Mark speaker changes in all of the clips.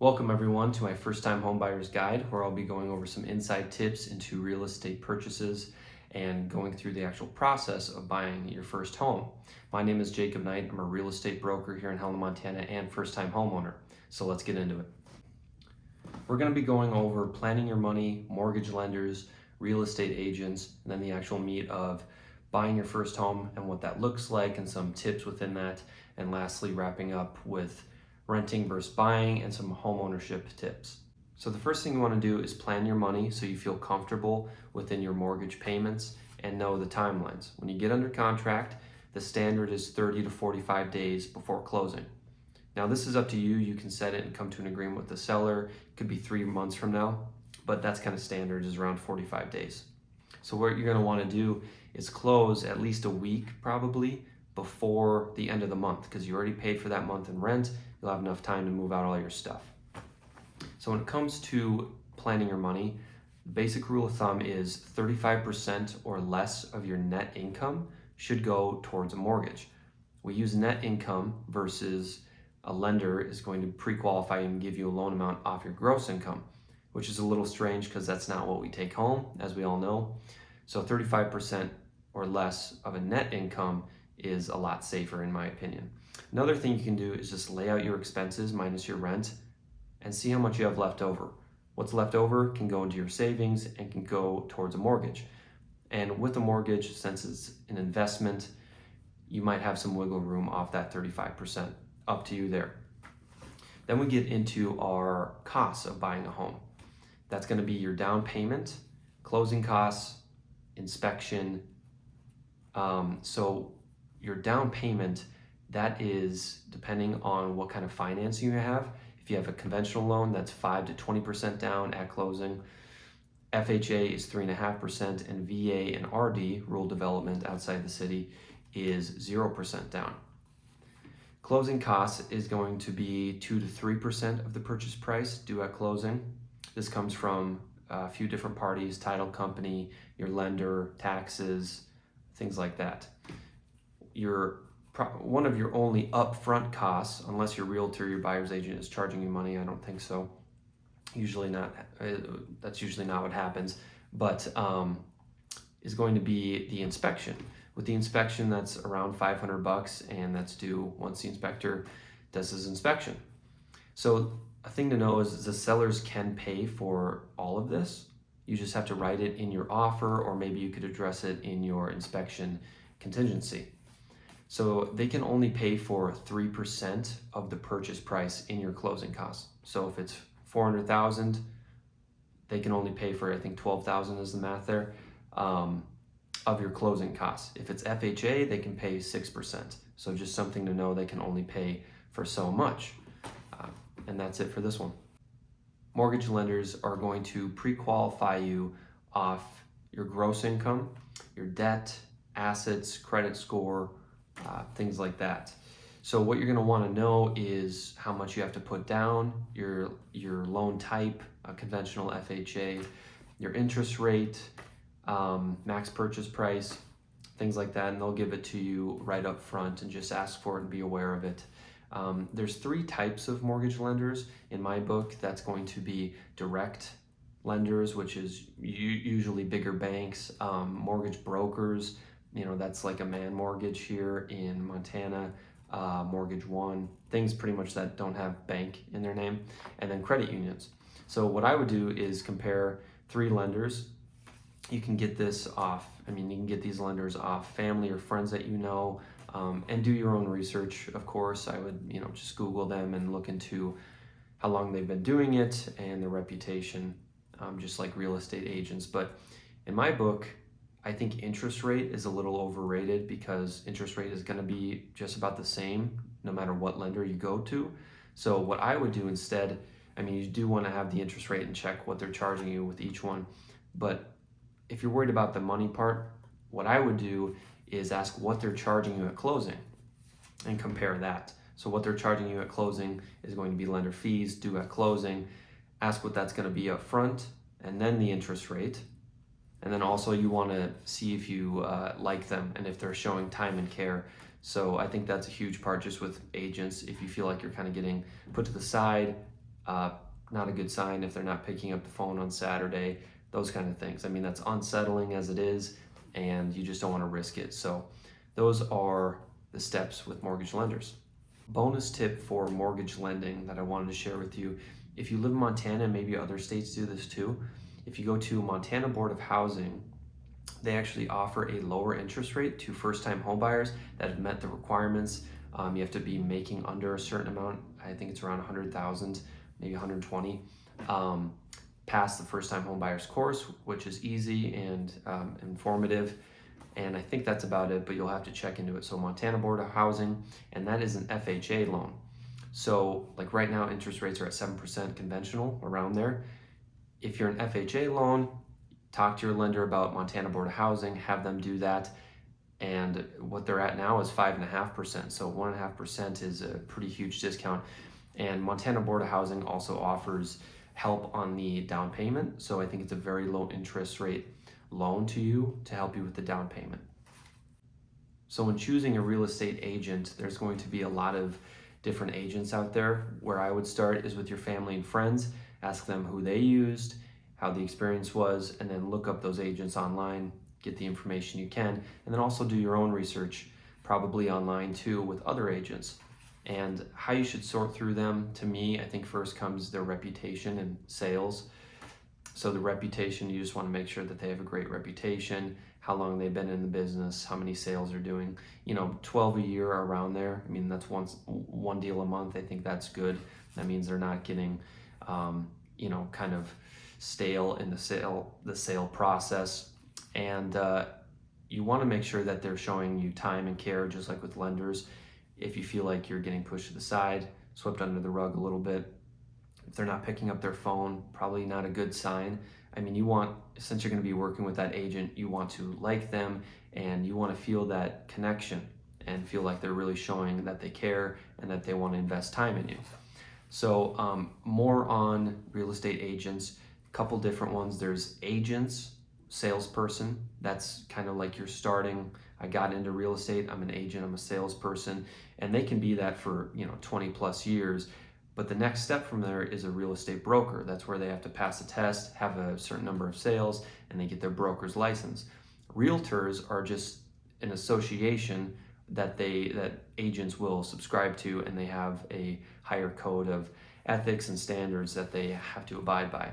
Speaker 1: Welcome everyone to my first time homebuyer's guide, where I'll be going over some inside tips into real estate purchases and going through the actual process of buying your first home. My name is Jacob Knight. I'm a real estate broker here in Helenamt, Montana and first time homeowner. So let's get into it. We're going to be going over planning your money, mortgage lenders, real estate agents, and then the actual meat of buying your first home and what that looks like and some tips within that. And lastly, wrapping up with renting versus buying and some home ownership tips. So the first thing you want to do is plan your money so you feel comfortable within your mortgage payments and know the timelines. When you get under contract, the standard is 30 to 45 days before closing. Now this is up to you. You can set it and come to an agreement with the seller. It could be 3 months from now, but that's kind of standard, is around 45 days. So what you're going to want to do is close at least a week probably before the end of the month, because you already paid for that month in rent. You'll have enough time to move out all your stuff. So when it comes to planning your money, the basic rule of thumb is 35% or less of your net income should go towards a mortgage. We use net income versus a lender is going to pre-qualify and give you a loan amount off your gross income, which is a little strange because that's not what we take home, as we all know. So 35% or less of a net income is a lot safer in my opinion. Another thing you can do is just lay out your expenses minus your rent and see how much you have left over. What's left over can go into your savings and can go towards a mortgage. And with a mortgage, since it's an investment, you might have some wiggle room off that 35%. Up to you there. Then we get into our costs of buying a home. That's going to be your down payment, closing costs, inspection. So your down payment, that is depending on what kind of financing you have. If you have a conventional loan, that's 5 to 20% down at closing. FHA is 3.5%, and VA and RD, rural development outside the city, is 0% down. Closing costs is going to be 2 to 3% of the purchase price due at closing. This comes from a few different parties: title company, your lender, taxes, things like that. One of your only upfront costs, unless your realtor, your buyer's agent is charging you money, I don't think so. Usually not. That's usually not what happens. But is going to be the inspection. With the inspection, that's around $500, and that's due once the inspector does his inspection. So a thing to know is the sellers can pay for all of this. You just have to write it in your offer, or maybe you could address it in your inspection contingency. So they can only pay for 3% of the purchase price in your closing costs. So if it's $400,000, they can only pay for, I think, $12,000 is the math there, of your closing costs. If it's FHA, they can pay 6%. So just something to know, they can only pay for so much. And that's it for this one. Mortgage lenders are going to pre-qualify you off your gross income, your debt, assets, credit score, things like that. So what you're going to want to know is how much you have to put down, your loan type, a conventional FHA, your interest rate, max purchase price, things like that, and they'll give it to you right up front, and just ask for it and be aware of it. There's 3 types of mortgage lenders in my book. That's going to be direct lenders, which is usually bigger banks, mortgage brokers, that's like a Man Mortgage here in Montana, Mortgage One, things pretty much that don't have bank in their name, and then credit unions. So what I would do is compare 3 lenders. You can get this off, you can get these lenders off family or friends that you know, and do your own research, of course. I would, just Google them and look into how long they've been doing it and their reputation, just like real estate agents. But in my book, I think interest rate is a little overrated, because interest rate is going to be just about the same no matter what lender you go to. So what I would do instead, you do want to have the interest rate and check what they're charging you with each one. But if you're worried about the money part, what I would do is ask what they're charging you at closing and compare that. So what they're charging you at closing is going to be lender fees due at closing. Ask what that's going to be up front, and then the interest rate. And then also you want to see if you like them and if they're showing time and care. So I think that's a huge part just with agents. If you feel like you're kind of getting put to the side, Uh, Not a good sign if they're not picking up the phone on Saturday, those kind of things. I mean, that's unsettling as it is, and you just don't want to risk it. So those are the steps with mortgage lenders. Bonus tip for mortgage lending that I wanted to share with you. If you live in Montana, and maybe other states do this too, if you go to Montana Board of Housing, they actually offer a lower interest rate to first-time homebuyers that have met the requirements. You have to be making under a certain amount. I think it's around 100,000, maybe 120. Pass the first-time homebuyers course, which is easy and informative. And I think that's about it, but you'll have to check into it. So Montana Board of Housing, and that is an FHA loan. So like right now, interest rates are at 7% conventional, around there. If you're an FHA loan, talk to your lender about Montana Board of Housing, have them do that. And what they're at now is 5.5%. So 1.5% is a pretty huge discount. And Montana Board of Housing also offers help on the down payment. So I think it's a very low interest rate loan to you to help you with the down payment. So when choosing a real estate agent, there's going to be a lot of different agents out there. Where I would start is with your family and friends. Ask them who they used, how the experience was, and then look up those agents online, get the information you can, and then also do your own research, probably online too, with other agents. And how you should sort through them, to me, I think first comes their reputation and sales. So the reputation, you just want to make sure that they have a great reputation, how long they've been in the business, how many sales are doing, 12 a year or around there. I mean, that's one deal a month. I think that's good. That means they're not getting, kind of stale in the sale process. And you want to make sure that they're showing you time and care, just like with lenders. If you feel like you're getting pushed to the side, swept under the rug a little bit, if they're not picking up their phone, probably not a good sign. I mean, since you're going to be working with that agent, you want to like them and you want to feel that connection and feel like they're really showing that they care and that they want to invest time in you. So more on real estate agents, a couple different ones. There's agents, salesperson. That's kind of like you're starting. I got into real estate. I'm an agent. I'm a salesperson. And they can be that for 20 plus years. But the next step from there is a real estate broker. That's where they have to pass a test, have a certain number of sales, and they get their broker's license. Realtors are just an association that agents will subscribe to, and they have a higher code of ethics and standards that they have to abide by.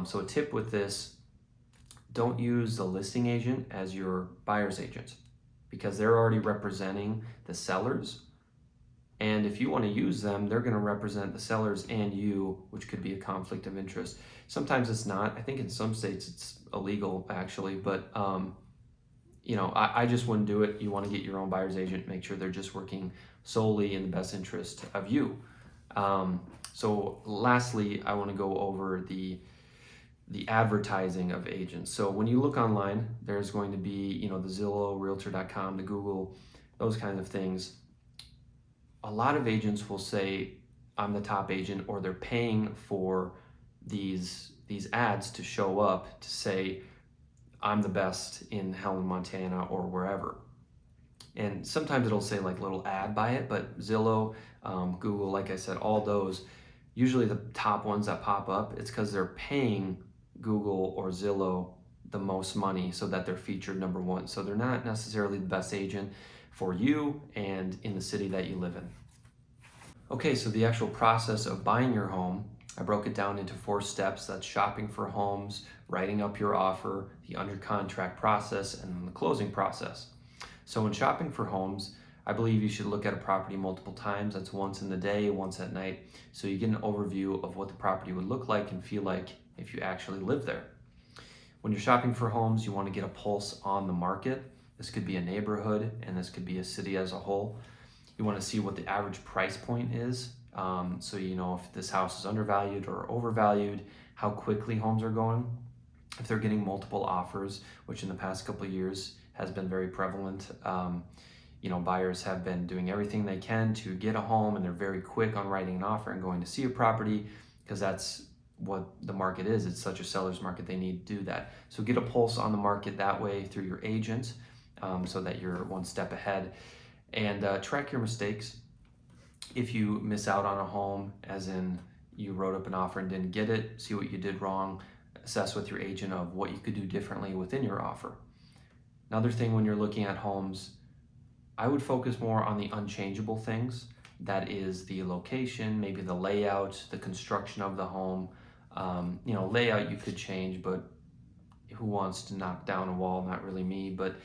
Speaker 1: So a tip with this, don't use the listing agent as your buyer's agent because they're already representing the sellers. And if you want to use them, they're going to represent the sellers and you, which could be a conflict of interest. Sometimes it's not. I think in some states it's illegal actually, but I just wouldn't do it. You want to get your own buyer's agent, make sure they're just working solely in the best interest of you. So lastly, I want to go over the advertising of agents. So when you look online, there's going to be, the Zillow, Realtor.com, the Google, those kinds of things. A lot of agents will say, I'm the top agent, or they're paying for these ads to show up to say, I'm the best in Helenamt, Montana, or wherever. And sometimes it'll say like little ad by it, but Zillow, Google, like I said, all those, usually the top ones that pop up, it's because they're paying Google or Zillow the most money so that they're featured number one. So they're not necessarily the best agent for you and in the city that you live in. Okay, so the actual process of buying your home, I broke it down into 4 steps. That's shopping for homes, writing up your offer, the under contract process, and then the closing process. So when shopping for homes, I believe you should look at a property multiple times. That's once in the day, once at night. So you get an overview of what the property would look like and feel like if you actually live there. When you're shopping for homes, you want to get a pulse on the market. This could be a neighborhood and this could be a city as a whole. You want to see what the average price point is. So you know if this house is undervalued or overvalued, how quickly homes are going. If they're getting multiple offers, which in the past couple of years has been very prevalent. Buyers have been doing everything they can to get a home and they're very quick on writing an offer and going to see a property because that's what the market is. It's such a seller's market, they need to do that. So get a pulse on the market that way through your agent so that you're one step ahead. And track your mistakes. If you miss out on a home, as in you wrote up an offer and didn't get it, see what you did wrong, assess with your agent of what you could do differently within your offer. Another thing when you're looking at homes, I would focus more on the unchangeable things. That is the location, maybe the layout, the construction of the home. Layout you could change, but who wants to knock down a wall? Not really me, but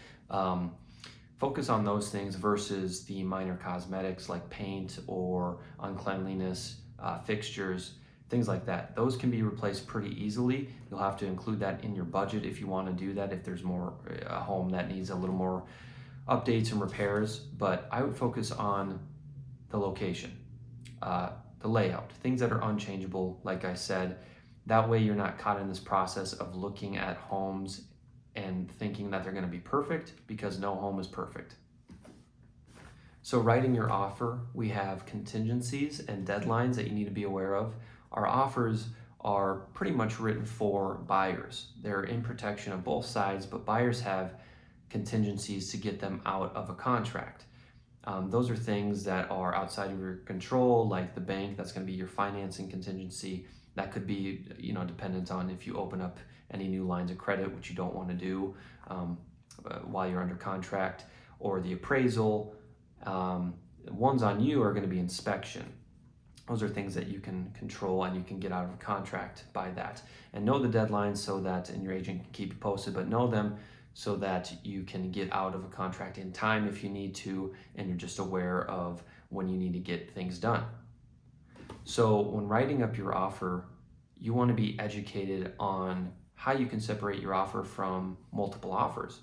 Speaker 1: focus on those things versus the minor cosmetics like paint or uncleanliness, fixtures, things like that. Those can be replaced pretty easily. You'll have to include that in your budget if you want to do that, if there's a home that needs a little more updates and repairs. But I would focus on the location, the layout, things that are unchangeable, like I said. That way you're not caught in this process of looking at homes and thinking that they're going to be perfect, because no home is perfect. So writing your offer, we have contingencies and deadlines that you need to be aware of. Our offers are pretty much written for buyers. They're in protection of both sides, but buyers have contingencies to get them out of a contract. Those are things that are outside of your control, like the bank. That's going to be your financing contingency. That could be, dependent on if you open up any new lines of credit, which you don't want to do while you're under contract, or the appraisal. Ones on you are going to be inspection. Those are things that you can control and you can get out of a contract by that. And know the deadlines so that, and your agent can keep you posted, but know them so that you can get out of a contract in time if you need to, and you're just aware of when you need to get things done. So when writing up your offer, you want to be educated on how you can separate your offer from multiple offers.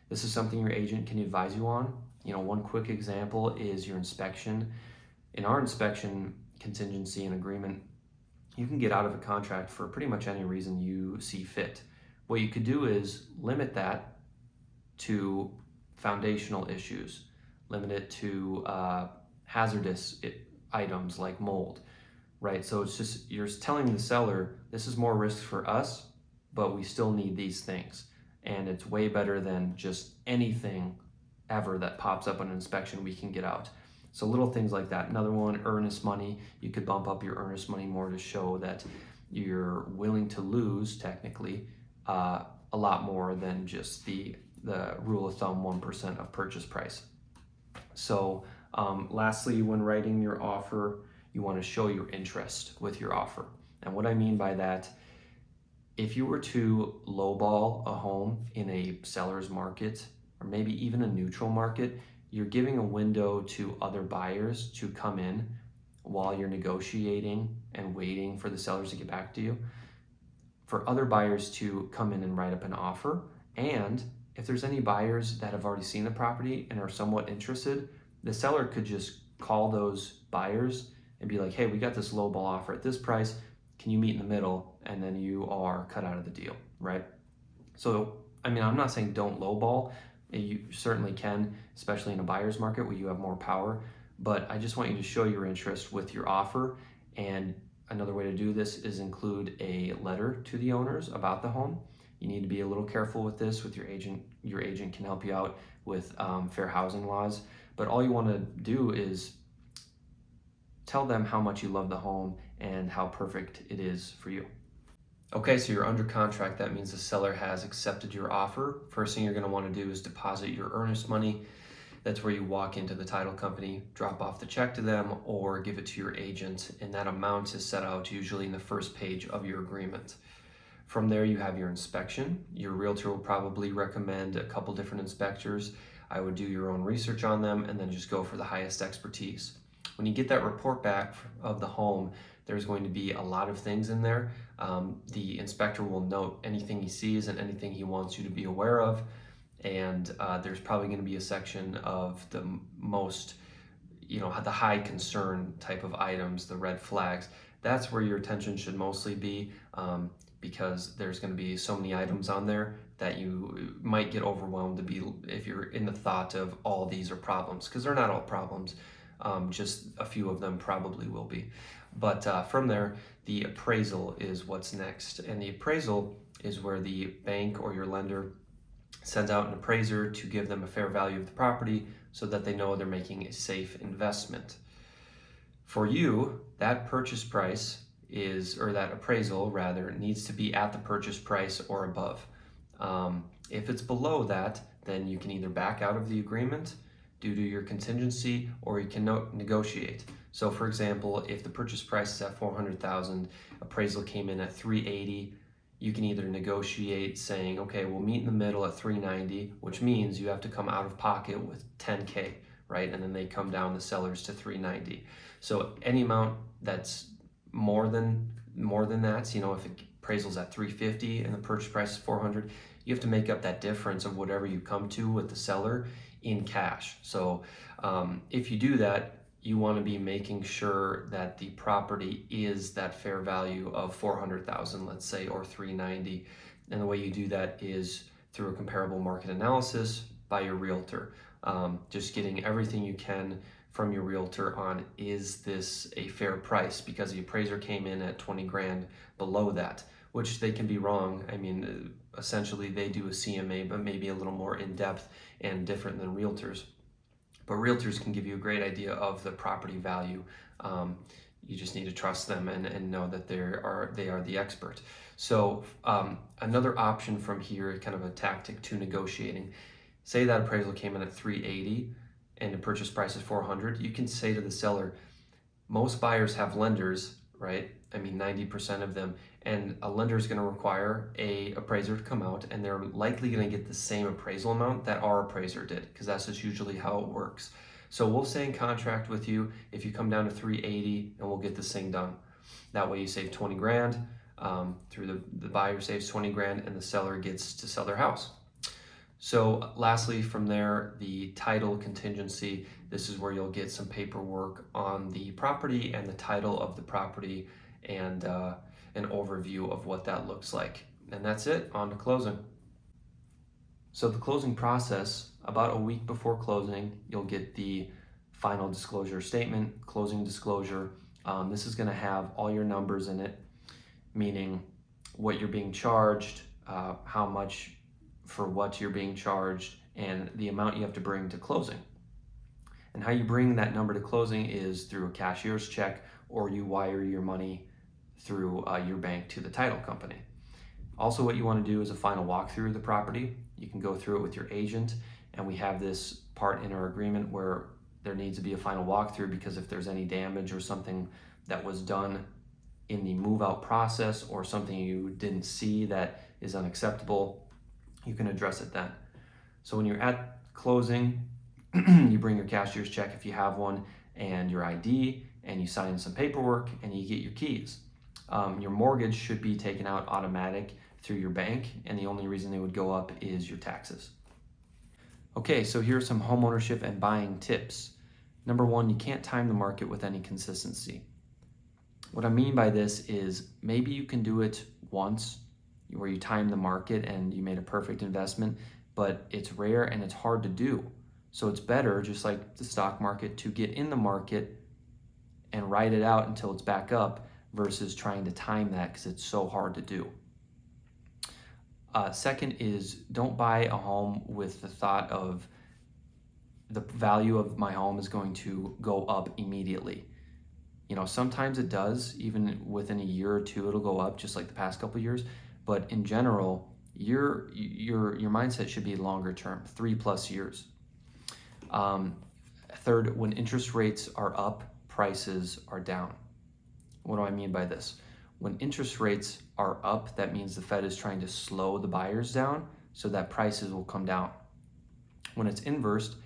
Speaker 1: This is something your agent can advise you on. One quick example is your inspection. In our inspection contingency and agreement, you can get out of a contract for pretty much any reason you see fit. What you could do is limit that to foundational issues, limit it to hazardous items like mold, right? So it's just, you're telling the seller, this is more risk for us, but we still need these things. And it's way better than just anything ever that pops up on inspection we can get out. So little things like that. Another one, earnest money. You could bump up your earnest money more to show that you're willing to lose, technically, a lot more than just the rule of thumb 1% of purchase price. So lastly, when writing your offer, you want to show your interest with your offer. And what I mean by that, if you were to lowball a home in a seller's market, or maybe even a neutral market, you're giving a window to other buyers to come in while you're negotiating and waiting for the sellers to get back to you, for other buyers to come in and write up an offer. And if there's any buyers that have already seen the property and are somewhat interested, the seller could just call those buyers and be like, hey, we got this lowball offer at this price. Can you meet in the middle? And then you are cut out of the deal, right? So, I'm not saying don't lowball. You certainly can, especially in a buyer's market where you have more power. But I just want you to show your interest with your offer. And another way to do this is include a letter to the owners about the home. You need to be a little careful with this with your agent. Your agent can help you out with fair housing laws. But all you want to do is tell them how much you love the home and how perfect it is for you. Okay, so you're under contract. That means the seller has accepted your offer. First thing you're going to want to do is deposit your earnest money. That's where you walk into the title company, drop off the check to them, or give it to your agent, and that amount is set out usually in the first page of your agreement. From there, you have your inspection. Your realtor will probably recommend a couple different inspectors. I would do your own research on them and then just go for the highest expertise. When you get that report back of the home, there's going to be a lot of things in there. The inspector will note anything he sees and anything he wants you to be aware of. And there's probably going to be a section of the most, the high concern type of items, the red flags. That's where your attention should mostly be, because there's going to be so many items on there that you might get overwhelmed if you're in the thought of all these are problems, because they're not all problems. Just a few of them probably will be. But from there, the appraisal is what's next. And the appraisal is where the bank or your lender sends out an appraiser to give them a fair value of the property so that they know they're making a safe investment. For you, that purchase price or that appraisal rather, needs to be at the purchase price or above. If it's below that, then you can either back out of the agreement due to your contingency, or you can negotiate. So for example, if the purchase price is at 400,000, appraisal came in at 380, you can either negotiate saying, okay, we'll meet in the middle at 390, which means you have to come out of pocket with 10K, right? And then they come down, the sellers, to 390. So any amount that's more than that, if appraisal's at 350 and the purchase price is 400, you have to make up that difference of whatever you come to with the seller in cash. So if you do that, you want to be making sure that the property is that fair value of 400,000, let's say, or 390. And the way you do that is through a comparable market analysis by your realtor. Just getting everything you can from your realtor on, is this a fair price? Because the appraiser came in at 20 grand below that, which they can be wrong. I mean, essentially they do a CMA, but maybe a little more in depth and different than realtors. But realtors can give you a great idea of the property value. You just need to trust them and know that they are the expert. So another option from here, kind of a tactic to negotiating, say that appraisal came in at 380 and the purchase price is 400, you can say to the seller, most buyers have lenders, right? I mean, 90% of them, and a lender is going to require a appraiser to come out, and they're likely going to get the same appraisal amount that our appraiser did, because that's just usually how it works. So we'll stay in contract with you if you come down to 380, and we'll get this thing done. That way you save 20 grand, through the buyer saves 20 grand, and the seller gets to sell their house. So lastly, from there, the title contingency. This is where you'll get some paperwork on the property and the title of the property, and an overview of what that looks like. And that's it, on to closing. So the closing process, about a week before closing, you'll get the final disclosure statement, closing disclosure. This is going to have all your numbers in it, meaning what you're being charged, how much for what you're being charged, and the amount you have to bring to closing. And how you bring that number to closing is through a cashier's check, or you wire your money through your bank to the title company. Also, what you want to do is a final walkthrough of the property. You can go through it with your agent, and we have this part in our agreement where there needs to be a final walkthrough, because if there's any damage or something that was done in the move out process, or something you didn't see that is unacceptable, you can address it then. So when you're at closing, you bring your cashier's check if you have one, and your ID, and you sign some paperwork, and you get your keys. Your mortgage should be taken out automatic through your bank, and the only reason they would go up is your taxes. Okay, so here are some homeownership and buying tips. Number one, you can't time the market with any consistency. What I mean by this is, maybe you can do it once where you time the market and you made a perfect investment, but it's rare and it's hard to do. So it's better, just like the stock market, to get in the market and ride it out until it's back up, versus trying to time that, because it's so hard to do. Second is, don't buy a home with the thought of the value of my home is going to go up immediately. Sometimes it does, even within a year or two, it'll go up, just like the past couple of years. But in general, your mindset should be longer term, 3+ years. Third, when interest rates are up, prices are down. What do I mean by this? When interest rates are up, that means the Fed is trying to slow the buyers down so that prices will come down. When it's inversed,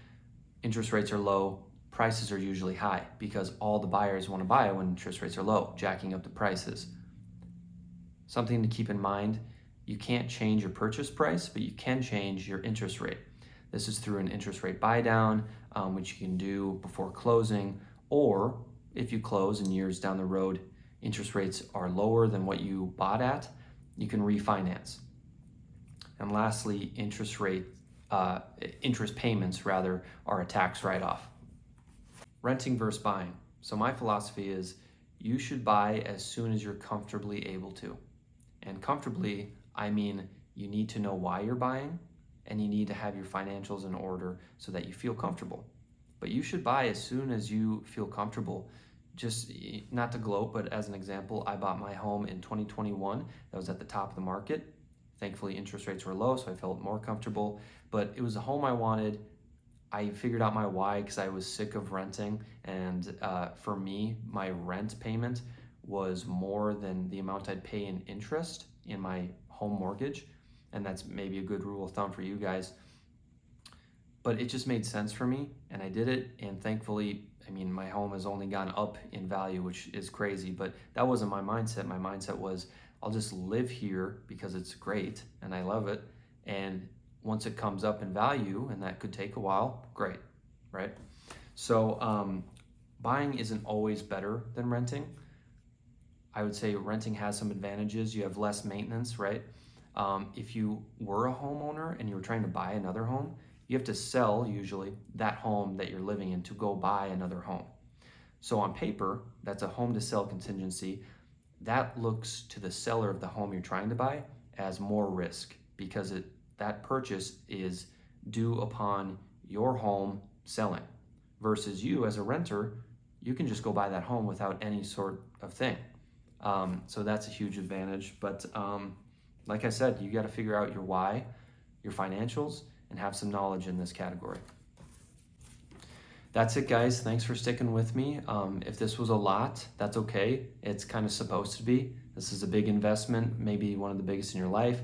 Speaker 1: interest rates are low, prices are usually high, because all the buyers want to buy when interest rates are low, jacking up the prices. Something to keep in mind, you can't change your purchase price, but you can change your interest rate. This is through an interest rate buy down, which you can do before closing, or if you close and years down the road, interest rates are lower than what you bought at, you can refinance. And lastly, interest payments rather are a tax write-off. Renting versus buying. So my philosophy is, you should buy as soon as you're comfortably able to. And comfortably, I mean you need to know why you're buying, and you need to have your financials in order so that you feel comfortable. But you should buy as soon as you feel comfortable. just not to gloat, but as an example, I bought my home in 2021. That was at the top of the market. Thankfully, interest rates were low, so I felt more comfortable. But it was a home I wanted. I figured out my why because I was sick of renting, and for me, my rent payment was more than the amount I'd pay in interest in my home mortgage, and that's maybe a good rule of thumb for you guys. But it just made sense for me, and I did it, and thankfully, I mean, my home has only gone up in value, which is crazy, but that wasn't my mindset. My mindset was, I'll just live here because it's great and I love it, and once it comes up in value, and that could take a while, great, right? So buying isn't always better than renting. I would say renting has some advantages. You have less maintenance, right? If you were a homeowner and you were trying to buy another home, you have to sell usually that home that you're living in to go buy another home. So on paper, that's a home to sell contingency. That looks to the seller of the home you're trying to buy as more risk because that purchase is due upon your home selling versus you as a renter, you can just go buy that home without any sort of thing. So that's a huge advantage. But like I said, you got to figure out your why, your financials, and have some knowledge in this category. That's it, guys. Thanks for sticking with me. If this was a lot, that's okay. It's kind of supposed to be. This is a big investment, maybe one of the biggest in your life,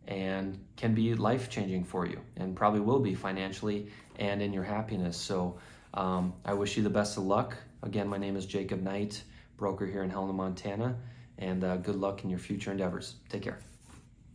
Speaker 1: and can be life-changing for you, and probably will be financially and in your happiness. So I wish you the best of luck. Again, my name is Jacob Knight, broker here in Helena, Montana, and good luck in your future endeavors. Take care.